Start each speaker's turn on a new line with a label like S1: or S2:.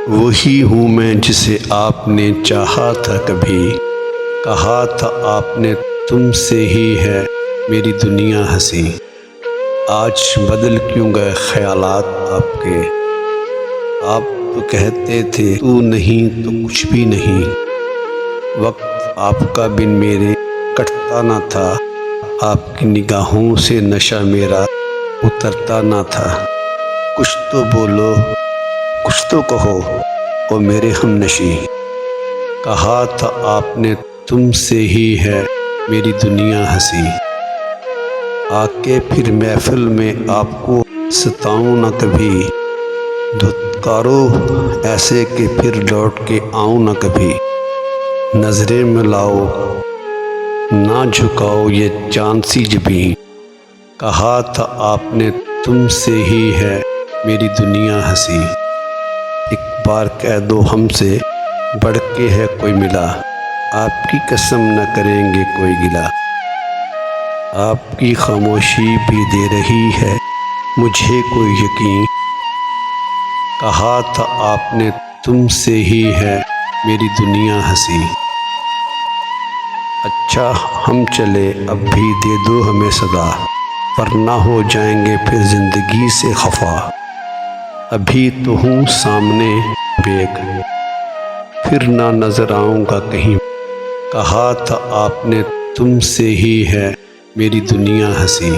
S1: وہی ہوں میں جسے آپ نے چاہا تھا کبھی، کہا تھا آپ نے تم سے ہی ہے میری دنیا ہنسی۔ آج بدل کیوں گئے خیالات آپ کے، آپ تو کہتے تھے تو نہیں تو کچھ بھی نہیں۔ وقت آپ کا بن میرے کٹتا نہ تھا، آپ کی نگاہوں سے نشہ میرا اترتا نہ تھا۔ کچھ تو بولو، کچھ تو کہو او میرے ہم نشیں، کہا تھا آپ نے تم سے ہی ہے میری دنیا ہنسی۔ آ کے پھر محفل میں آپ کو ستاؤں نہ کبھی، دھتکارو ایسے کہ پھر لوٹ کے آؤں نہ کبھی۔ نظریں ملاؤ نہ جھکاؤ یہ چاند سی جبیں، کہا تھا آپ نے تم سے ہی ہے میری دنیا ہنسی۔ ایک بار کہہ دو ہم سے بڑھ کے ہے کوئی ملا، آپ کی قسم نہ کریں گے کوئی گلہ۔ آپ کی خاموشی بھی دے رہی ہے مجھے کوئی یقین، کہا تھا آپ نے تم سے ہی ہے میری دنیا ہنسی۔ اچھا ہم چلے اب بھی دے دو ہمیں صدا، ورنہ ہو جائیں گے پھر زندگی سے خفا۔ ابھی تو ہوں سامنے بیگ، پھر نہ نظر آؤں گا کہیں، کہا تھا آپ نے تم سے ہی ہے میری دنیا ہنسی۔